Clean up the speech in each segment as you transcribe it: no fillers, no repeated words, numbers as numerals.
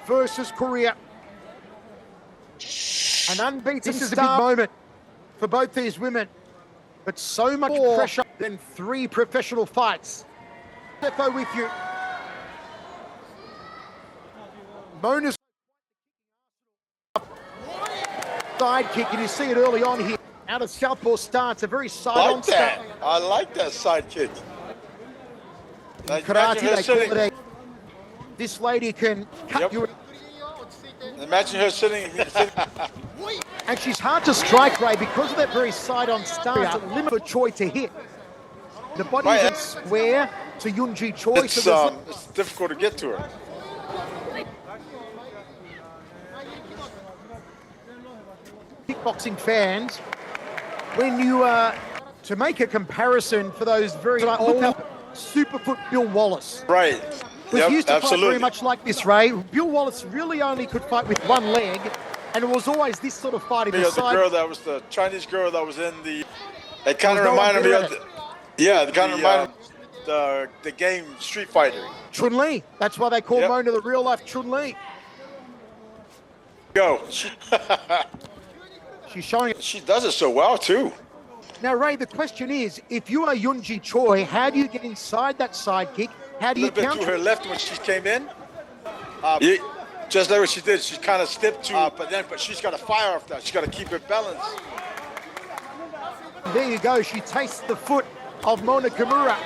versus Korea. An unbeaten This is a big moment for both these women, but so much more pressure than 3 professional fights. Stefo with you. Mona's side kick, and you see it early on here. Out of southpaw starts, a very side-on start. I like that side kick. Karate, they call it this lady can cut you. Imagine her sitting. And she's hard to strike, Ray, because of that very side-on start. It's a limit for Choi to hit. The body isn't square to Yoonji Choi. It's difficult to get to her. Kickboxing fans, when you to make a comparison for those very old Superfoot Bill Wallace. Right. Was used to fight very much like this, Ray. Bill Wallace really only could fight with one leg, and it was always this sort of fight in the side. The girl that was the Chinese girl that was in the. It kind of reminded me of. It kind of reminded the game Street Fighter. Chun-Li. That's why they call Mona the real life Chun-Li. Go. She's showing it. She does it so well too. Now, Ray, the question is, if you are Yoonji Choi, how do you get inside that side kick? How do you counter? A little bit to her left when she came in. Just like what she did, she kind of stepped to, but she's got to fire off that. She's got to keep it balanced. There you go. She tastes the foot of Mona Kimura.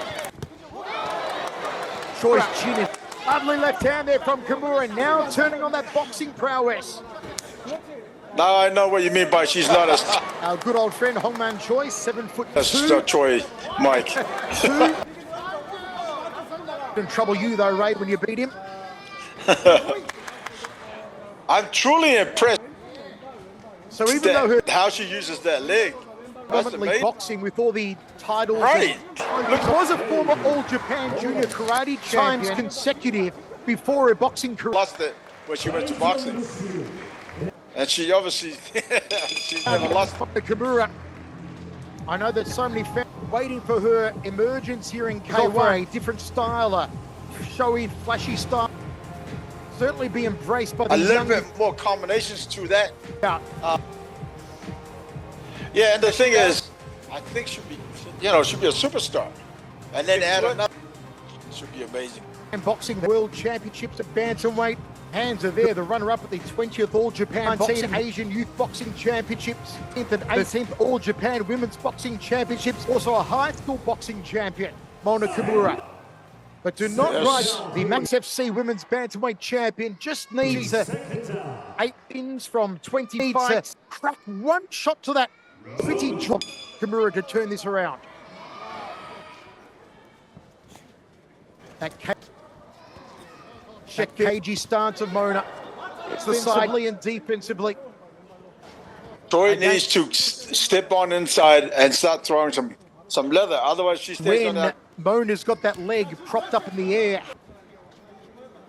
Choi's chin in. Lovely left hand there from Kimura. Now turning on that boxing prowess. Now I know what you mean by she's not a... Our good old friend Hongman Choi, 7'2". That's Choi, Mike. 2. Didn't trouble you though, Ray, when you beat him. I'm truly impressed. So even though how she uses that leg. Predominantly boxing with all the titles. Right. Look, was a former All Japan Junior Karate times consecutive before her boxing career. Lost it when she went to boxing. And she obviously, she's never lost. Kimura. I know that so many fans waiting for her emergence here in K1. A different style, a showy, flashy style. Certainly be embraced by the a little bit more combinations to that. Yeah, and the thing is, I think she'll be, she'll be a superstar. And then add another, should be amazing. And boxing world championships at bantamweight. Hands are there, the runner-up at the 20th All Japan Boxing Asian Youth Boxing Championships, 10th and 18th All Japan Women's Boxing Championships, also a high school boxing champion, Mona Kimura. But do not write the Max FC Women's Bantamweight champion, just needs 8 wins from 20 fights. Crack one shot to that pretty job, Kimura, to turn this around. That cagey stance of Mona. It's offensively and defensively. Choi needs to step on inside and start throwing some leather. Otherwise, she stays on that. Mona's got that leg propped up in the air.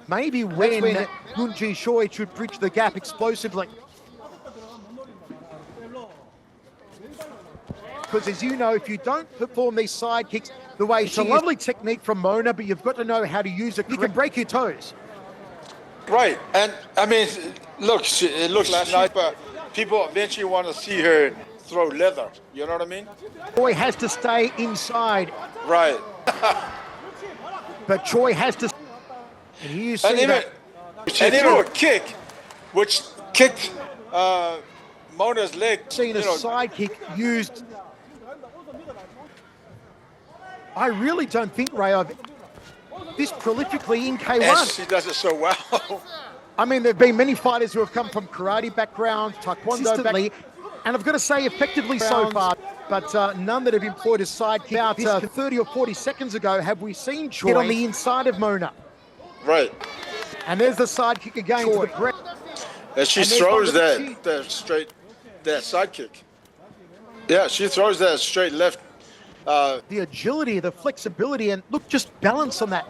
Maybe when Yoonji Choi should bridge the gap explosively. Because as you know, if you don't perform these side kicks the way it's a lovely technique from Mona, but you've got to know how to use it. You can break your toes. Right, and I mean, look, it looks nice, but people eventually want to see her throw leather. You know what I mean? Choi has to stay inside. Right. But Choi has to. And you see even a kick, which kicked Mona's leg. Seen a side kick used. I really don't think, Ray, I've this prolifically in K1. And she does it so well. I mean, there have been many fighters who have come from karate backgrounds, taekwondo and I've got to say effectively so far, but none that have employed a side kick. About 30 or 40 seconds ago, have we seen Choi get on the inside of Mona? Right. And there's the side kick again to the breast. And she throws that side kick. Yeah, she throws that straight left. The agility, the flexibility, and look, just balance on that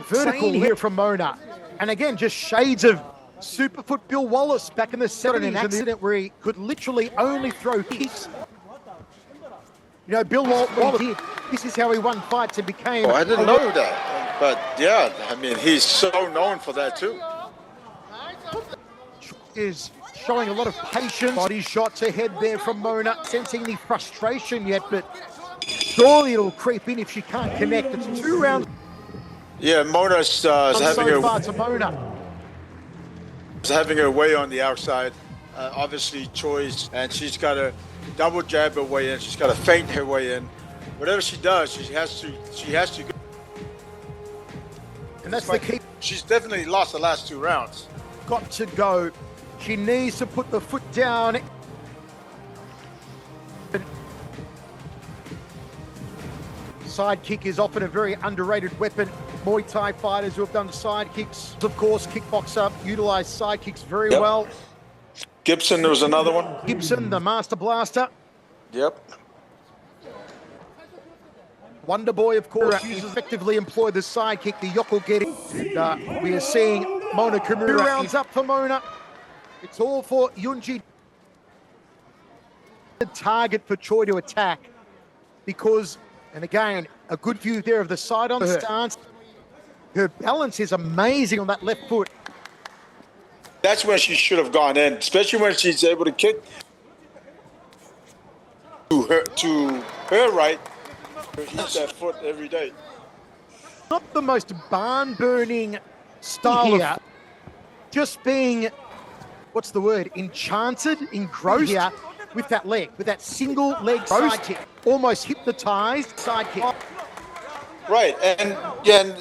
vertical here from Mona. And again, just shades of Superfoot Bill Wallace back in the 70s, an accident where he could literally only throw kicks. You know, Bill Wallace did. This is how he won fights and became... Oh, I didn't know that. But yeah, I mean, he's so known for that too. is showing a lot of patience. Body shots ahead there from Mona. Sensing the frustration yet, but surely it'll creep in if she can't connect. It's 2 rounds. Yeah, Mona's having so far to Mona. having her way on the outside. Obviously, Choi's, and she's got to double jab her way in. She's got to feint her way in. Whatever she does, she has to. And that's the key. She's definitely lost the last 2 rounds. Got to go. She needs to put the foot down. Side kick is often a very underrated weapon. Muay Thai fighters who have done side kicks, of course, kickboxer, utilize side kicks very well. Gibson, there was another one. Gibson, the master blaster. Yep. Wonder Boy, of course, effectively employed the side kick, the Yokogeri. And we are seeing Mona Kimura. 2 rounds up for Mona. It's all for Yunji. The target for Choi to attack because, and again, a good view there of the side on stance. Her balance is amazing on that left foot. That's when she should have gone in, especially when she's able to kick to her right. Hit that foot every day. Not the most barn-burning style here. Just being, what's the word, enchanted, engrossed with that leg, with that single leg side kick. Almost hypnotized side kick. Right, and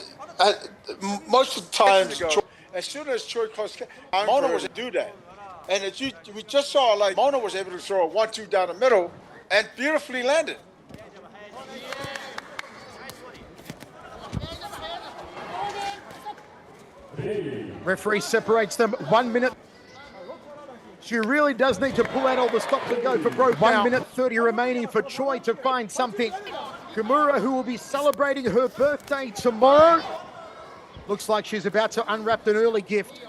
most of the times, as soon as Choi crossed, Mona was able to do that. And we just saw, like, Mona was able to throw a 1-2 down the middle and beautifully landed. Referee separates them. 1 minute. She really does need to pull out all the stops and go for broke. 1 minute 30 remaining for Choi to find something. Kimura, who will be celebrating her birthday tomorrow, looks like she's about to unwrap an early gift.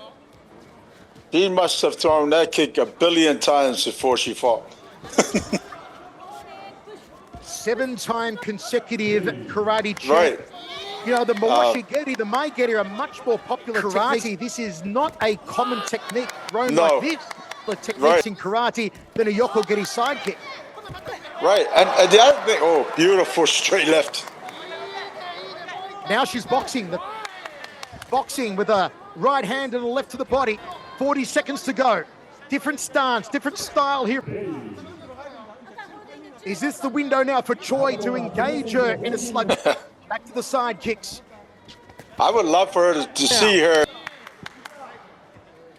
He must have thrown that kick a billion times before she fought. 7-time consecutive karate champ. Right. You know, the Mawashigeri, the Maigeri are much more popular karate. This is not a common technique thrown like this. The techniques in karate than a Yokogeri side kick. Right, and the other thing, oh, beautiful straight left. Now she's boxing. Boxing with a right hand and a left to the body. 40 seconds to go. Different stance, different style here. Is this the window now for Choi to engage her in a slug? Back to the side kicks. I would love for her to see her.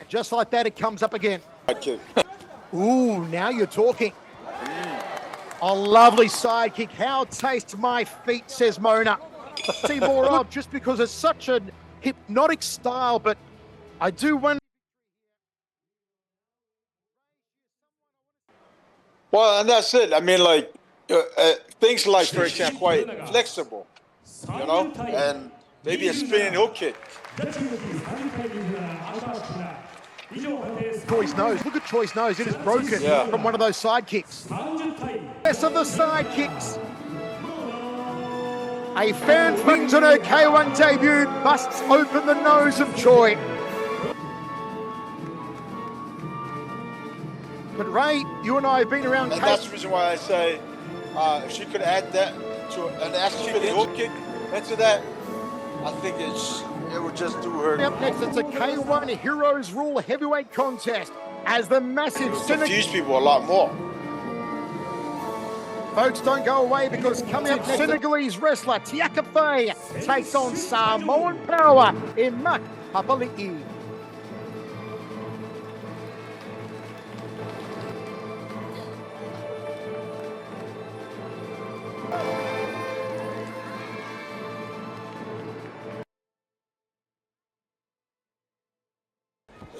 Just like that, it comes up again. Ooh, now you're talking. A lovely side kick. How taste my feet, says Mona. See more of, just because it's such a hypnotic style, but I do wonder. Well, and that's it. I mean, like, things like, for example, quite flexible, you know, and maybe a spinning hook kick. Choi's nose. Look at Choi's nose. It is broken from one of those side kicks. Best of the side kicks. A fan wins on her K1 debut, busts open the nose of Choi. But Ray, you and I have been around. And that's the reason why I say if she could add that to an actual hook kick into that, I think it would just do her. Up next, it's a K1 Heroes Rule heavyweight contest as the massive confuse people a lot more. Folks, don't go away because coming up next, Senegalese wrestler Tiaka Faye takes on Samoan power in Mak Papali'i.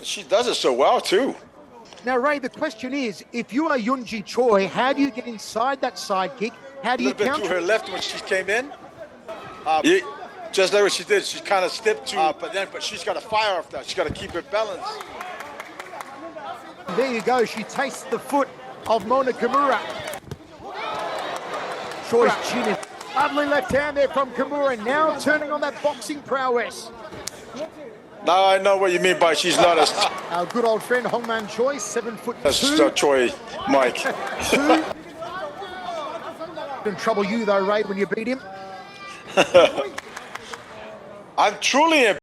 She does it so well too. Now, Ray, the question is, if you are Yunji Choi, how do you get inside that side kick? How do you counter? A little bit to her left when she came in. Just like what she did, she kind of stepped to, but she's got to fire off that. She's got to keep her balance. There you go. She tastes the foot of Mona Kimura. Choi's chin is lovely left hand there from Kimura, now turning on that boxing prowess. Now I know what you mean by she's not a... Our good old friend Hongman Choi, 7'2". That's not Choi, Mike. Two. Didn't trouble you though, Ray, when you beat him. I'm truly